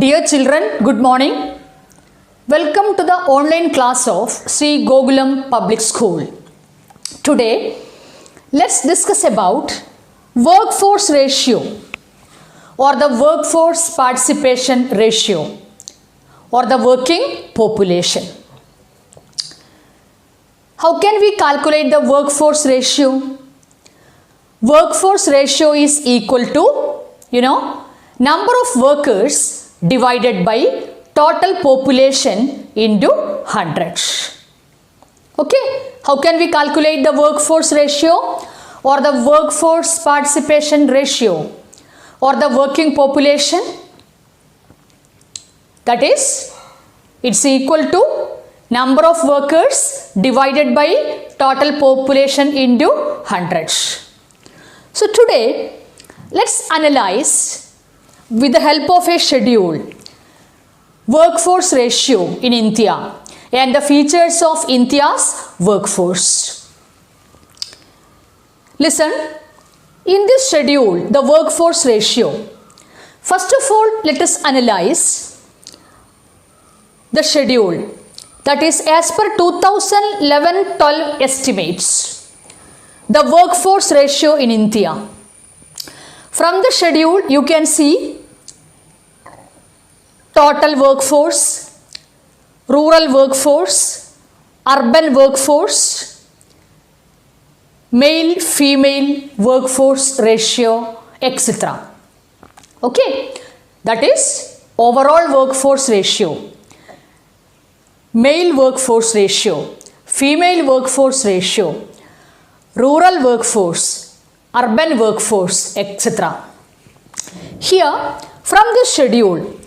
Dear children, good morning. Welcome to the online class of Sri Gokulam Public School. Today, let's discuss about workforce ratio or the workforce participation ratio or the working population. How can we calculate the workforce ratio? Workforce ratio is equal to, number of workers divided by total population into 100. Okay, how can we calculate the workforce ratio or the workforce participation ratio or the working population? That is, it's equal to number of workers divided by total population into 100. So today, let's analyze with the help of a schedule workforce ratio in India and the features of India's workforce. Listen, in this schedule, the workforce ratio, first of all, let us analyze the schedule, that is as per 2011-12 estimates, the workforce ratio in India. From the schedule, you can see total workforce, rural workforce, urban workforce, male-female workforce ratio, etc. Okay, that is overall workforce ratio, male workforce ratio, female workforce ratio, rural workforce, urban workforce, etc. Here, from this schedule,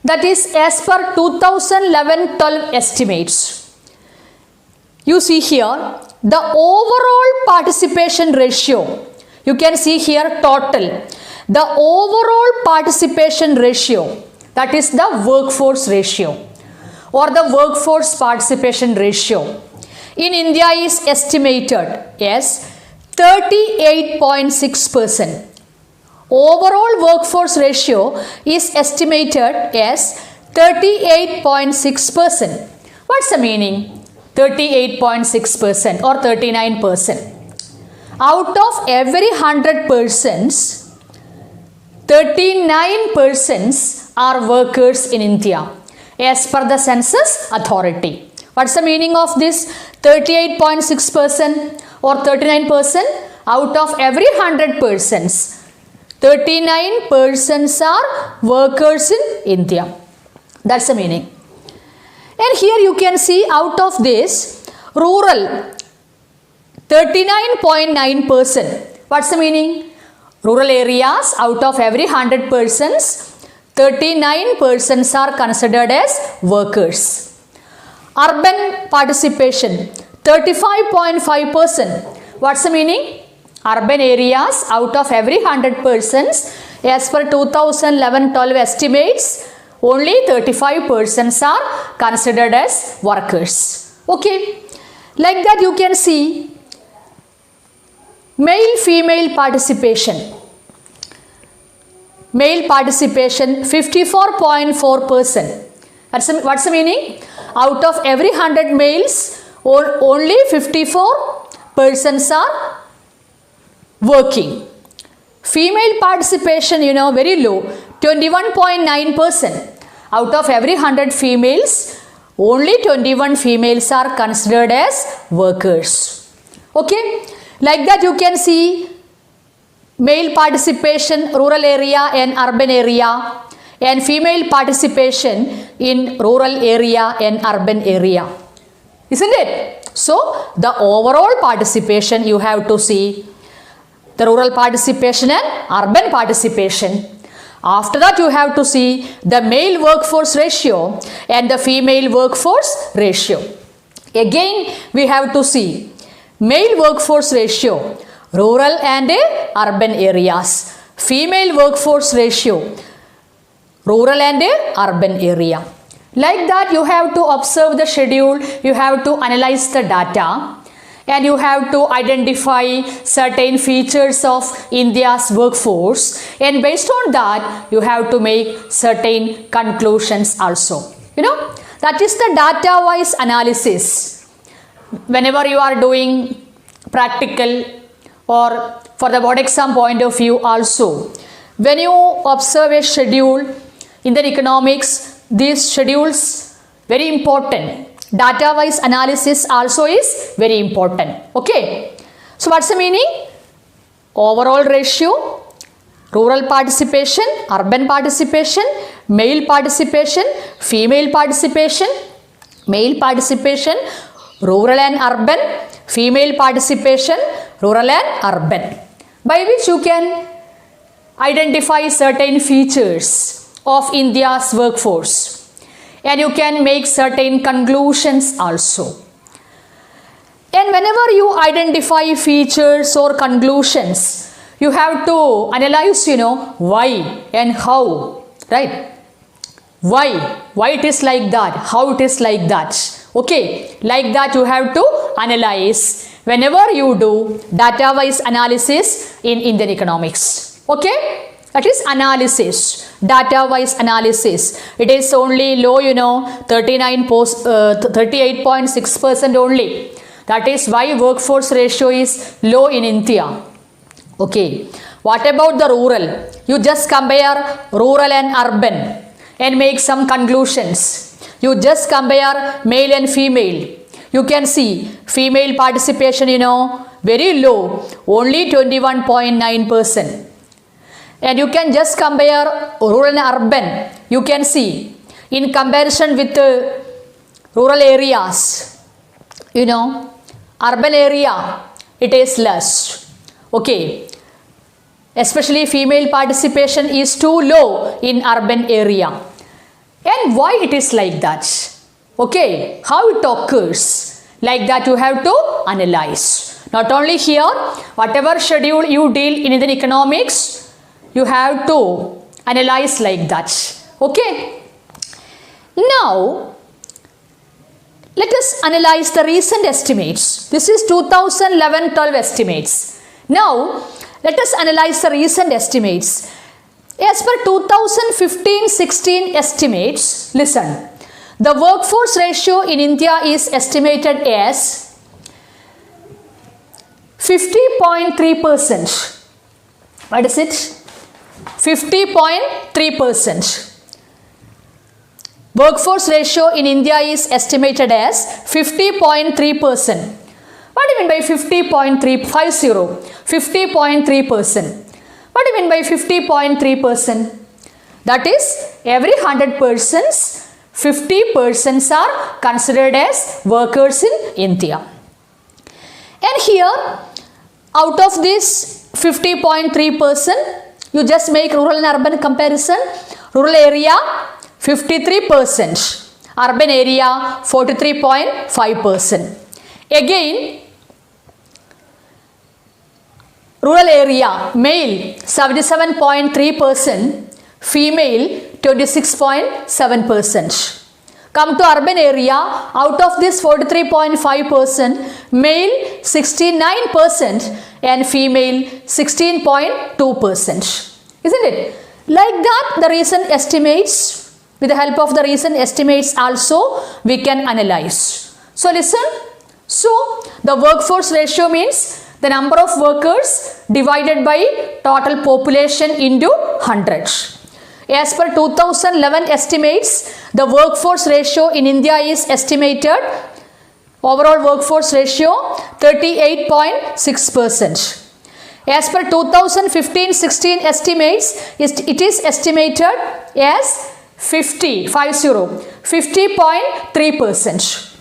that is as per 2011-12 estimates, you see here the overall participation ratio. You can see here total. The overall participation ratio, that is the workforce ratio or the workforce participation ratio in India is estimated as 38.6%. Overall workforce ratio is estimated as 38.6%. What's the meaning? 38.6% or 39%. Out of every 100 persons, 39 persons are workers in India as per the census authority. What's the meaning of this 38.6% or 39%? Out of every 100 persons, 39 persons are workers in India. That's the meaning. And here you can see out of this, rural 39.9%. What's the meaning? Rural areas, out of every 100 persons, 39 persons are considered as workers. Urban participation 35.5%. What's the meaning? Urban areas, out of every 100 persons, as per 2011-12 estimates, only 35 persons are considered as workers. Okay, like that you can see male-female participation. Male participation 54.4%. What's the meaning? Out of every 100 males, only 54 persons are working. Female participation, very low, 21.9%. Out of every 100 females, only 21 females are considered as workers. Okay, like that you can see male participation rural area and urban area and female participation in rural area and urban area. Isn't it? So, the overall participation you have to see the rural participation and urban participation. After that, you have to see the male workforce ratio and the female workforce ratio. Again, we have to see male workforce ratio, rural and urban areas. Female workforce ratio, rural and urban area. Like that, you have to observe the schedule, you have to analyze the data, and you have to identify certain features of India's workforce, and based on that you have to make certain conclusions also. That is the data wise analysis. Whenever you are doing practical or for the board exam point of view also, when you observe a schedule in the economics, these schedules very important. Data wise analysis also is very important. Okay. So what's the meaning? Overall ratio, rural participation, urban participation, male participation, female participation, male participation, rural and urban, female participation, rural and urban, by which you can identify certain features of India's workforce, and you can make certain conclusions also. And whenever you identify features or conclusions, you have to analyze, why and how, right? Why it is like that, how it is like that. Okay, like that you have to analyze whenever you do data wise analysis in Indian economics. Okay, that is analysis, data wise analysis. It is only low, 38.6% only. That is why workforce ratio is low in India. Okay, what about the rural? You just compare rural and urban and make some conclusions. You just compare male and female. You can see female participation, very low, only 21.9%. And you can just compare rural and urban. You can see in comparison with rural areas, urban area, it is less. Okay, especially female participation is too low in urban area. And why it is like that? Okay, how it occurs? Like that you have to analyze. Not only here, whatever schedule you deal in Indian economics, you have to analyze like that. Okay. Now, let us analyze the recent estimates. This is 2011-12 estimates. Now, let us analyze the recent estimates. As per 2015-16 estimates, listen, the workforce ratio in India is estimated as 50.3%. What is it? 50.3%. Workforce ratio in India is estimated as 50.3%. What do you mean by 50.3? 50.3%. What do you mean by 50.3%? That is, every 100 persons, 50 persons are considered as workers in India. And here, out of this 50.3%, you just make rural and urban comparison. Rural area 53%, urban area 43.5%. Again, rural area male 77.3%, female 26.7%. Come to urban area, out of this 43.5%, male 69% and female 16.2%. Isn't it? Like that, the recent estimates, with the help of the recent estimates also, we can analyze. So listen, so the workforce ratio means the number of workers divided by total population into 100. As per 2011 estimates, the workforce ratio in India is estimated, overall workforce ratio 38.6%. As per 2015-16 estimates, it is estimated as 50.3%.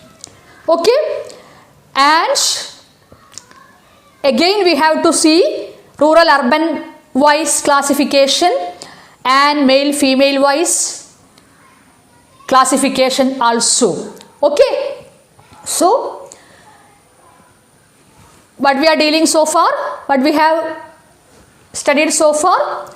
Okay, and again we have to see rural urban wise classification and male female wise classification also. Okay, so what we are dealing so far, what we have studied so far,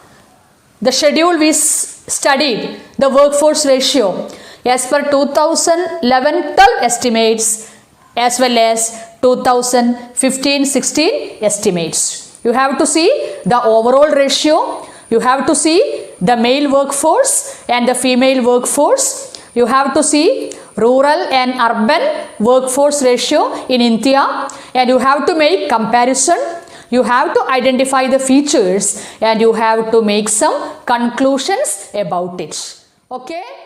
the schedule we studied, the workforce ratio as per 2011-12 estimates as well as 2015-16 estimates. You have to see the overall ratio. You have to see the male workforce and the female workforce. You have to see rural and urban workforce ratio in India, and you have to make comparison. You have to identify the features and you have to make some conclusions about it. Okay.